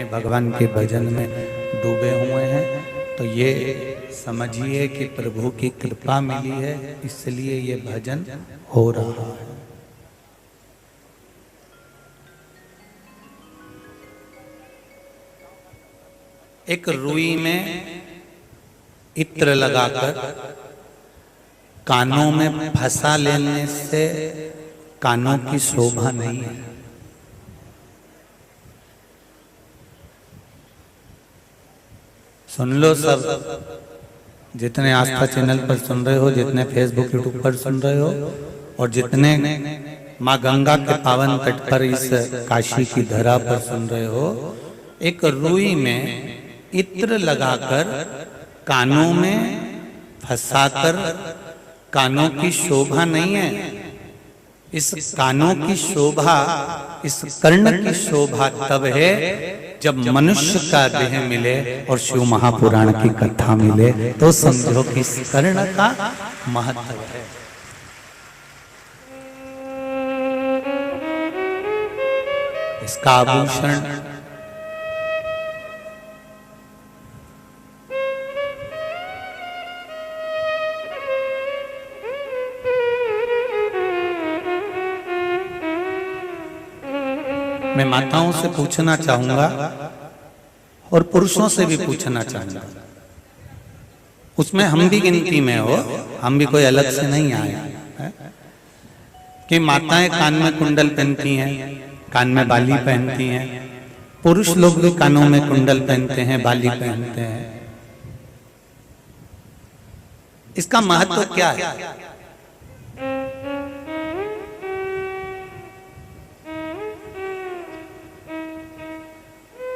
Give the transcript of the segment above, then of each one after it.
भगवान के भजन में डूबे हुए हैं, तो ये समझिए कि प्रभु की कृपा मिली है, इसलिए ये भजन हो रहा है। एक रुई में इत्र लगाकर कानों में फंसा लेने से कानों की शोभा नहीं है। सुन लो सब, जितने आस्था चैनल पर सुन रहे हो, जितने फेसबुक यूट्यूब पर सुन रहे हो, और जितने माँ गंगा के पावन तट पर इस काशी की धरा पर सुन रहे हो, एक रुई में इत्र लगाकर कानों में फंसाकर कानों की शोभा नहीं है। इस कानों की शोभा, इस कर्ण की शोभा तब है जब मनुष्य का देह मिले और शिव महापुराण की कथा मिले, तो समझो कि इस कर्ण का महत्व है। इसका आभूषण मैं माताओं से पूछना चाहूंगा और पुरुषों से भी पूछना चाहूंगा, उसमें हम भी गिनती में हो, हम भी कोई अलग से नहीं आए हैं, कि माताएं कान में कुंडल पहनती हैं, कान में बाली पहनती हैं, पुरुष लोग भी कानों में कुंडल पहनते हैं, बाली पहनते हैं। इसका महत्व क्या है?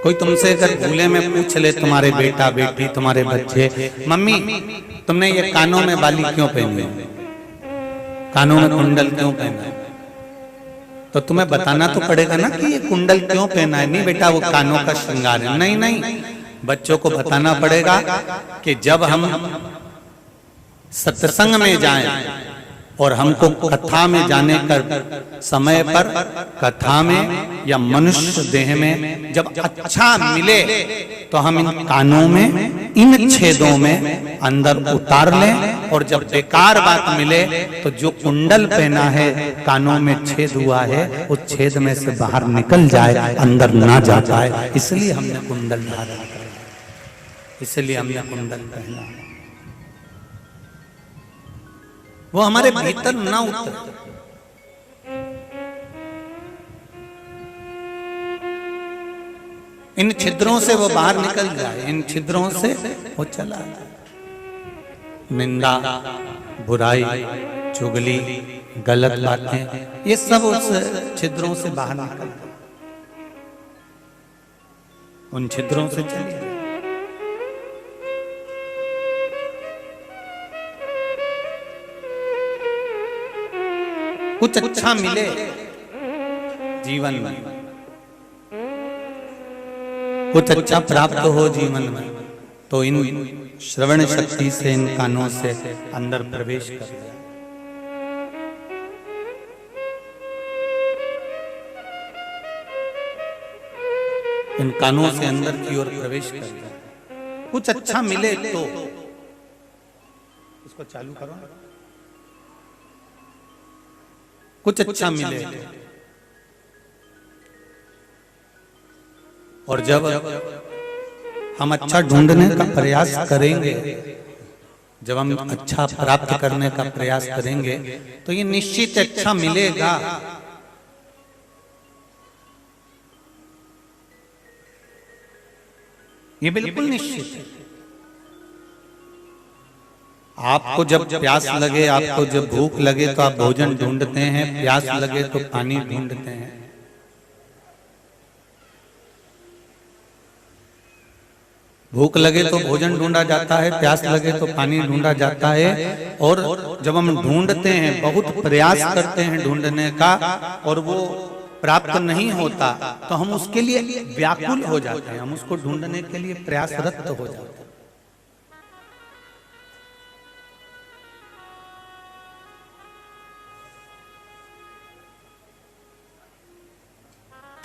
कोई तुमसे अगर भूले में पूछ ले, तुम्हारे बेटा बेटी, तुम्हारे बच्चे, मम्मी तुमने ये कानों में बाली क्यों पहनी, कानों में कुंडल क्यों पहना है, तो तुम्हें बताना तो पड़ेगा ना कि ये कुंडल क्यों पहना है। नहीं बेटा, वो कानों का श्रृंगार है। नहीं नहीं, बच्चों को बताना पड़ेगा कि जब हम सत्संग में जाएं और हमको कथा में जाने का समय पर, कथा में या मनुष्य देह में जब अच्छा मिले, तो हम इन कानों में, इन छेदों में अंदर उतार लें, और जब बेकार बात मिले तो जो कुंडल पहना है, कानों में छेद हुआ है, उस छेद में से बाहर निकल जाए, अंदर ना जा पाए। इसलिए हमने कुंडल धारण किया, इसलिए हमने कुंडल पहना, वो हमारे भीतर ना उतरे। इन छिद्रों से वो बाहर निकल जाए, इन छिद्रों से वो चला जाए। निंदा, बुराई, चुगली, गलत बातें, ये सब उस छिद्रों से बाहर निकल जाए, उन छिद्रों से चले जाए। कुछ अच्छा मिले जीवन में, कुछ अच्छा प्राप्त हो जीवन में, तो इन श्रवण शक्ति से, इन कानों से अंदर प्रवेश कर जाए। इन कानों से अंदर की ओर प्रवेश कर जाए। कुछ अच्छा मिले तो इसको चालू करो ना। कुछ अच्छा मिले, और जब हम अच्छा ढूंढने का प्रयास करेंगे, जब हम अच्छा प्राप्त करने का प्रयास करेंगे, तो ये निश्चित अच्छा मिलेगा। ये बिल्कुल निश्चित है। आपको जब प्यास लगे, आपको जब भूख लगे, तो आप भोजन ढूंढते हैं, प्यास लगे तो पानी ढूंढते हैं। भूख लगे तो भोजन ढूंढा जाता है, प्यास लगे तो पानी ढूंढा जाता है। और जब हम ढूंढते हैं, बहुत प्रयास करते हैं ढूंढने का, और वो प्राप्त नहीं होता, तो हम उसके लिए व्याकुल हो जाते हैं, हम उसको ढूंढने के लिए प्रयासरत हो जाते हैं।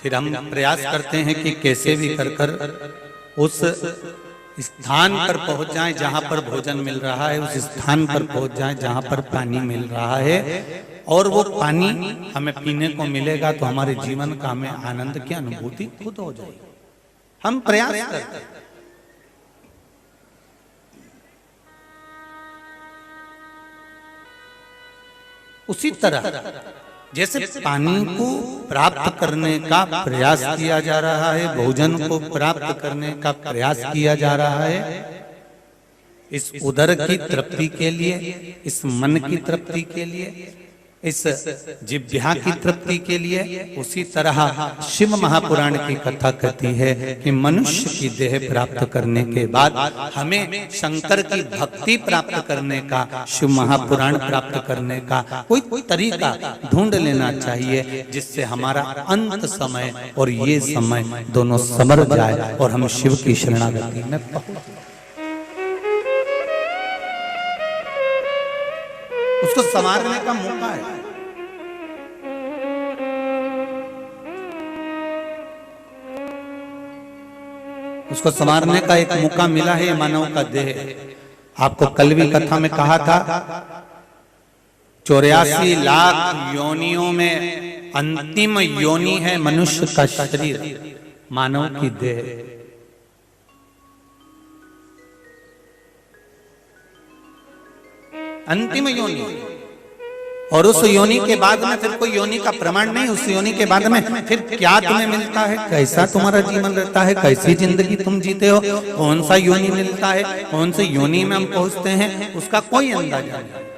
फिर हम प्रयास करते हैं कि कैसे भी कर उस स्थान पर पहुंच जाएं जहां पर भोजन मिल रहा है, उस स्थान पर पहुंच जाएं जहां पर पानी मिल रहा है, और वो पानी हमें पीने को मिलेगा तो हमारे जीवन का हमें आनंद की अनुभूति खुद हो जाएगी। हम प्रयास करते हैं। उसी तरह जैसे पानी को प्राप्त करने का प्रयास किया जा रहा है, भोजन को प्राप्त करने का प्रयास किया जा रहा है, इस उदर की तृप्ति के लिए, इस मन की तृप्ति के लिए, इस जिह्वा की तृप्ति के लिए, उसी तरह शिव महापुराण की कथा कहती है कि मनुष्य की देह प्राप्त करने के बाद हमें शंकर की भक्ति प्राप्त करने का, शिव महापुराण प्राप्त करने का कोई तरीका ढूंढ लेना चाहिए जिससे हमारा अंत समय और ये समय दोनों समर जाए और हम शिव की शरणागति में पहुंच। उसको संवारने का मौका है। उसको संवारने का एक मौका मिला है मानव का देह। आपको कल भी कथा में कहा था 84 लाख योनियों में अंतिम योनि है मनुष्य का शरीर, मानव की देह। अंतिम योनि, और उस योनि के बाद में फिर कोई योनि का प्रमाण नहीं। उस योनि के बाद में फिर क्या तुम्हें मिलता है, कैसा तुम्हारा जीवन रहता है, कैसी जिंदगी तुम जीते हो, कौन सा योनि मिलता है, कौन सी योनि में हम पहुंचते हैं, उसका कोई अंदाजा नहीं।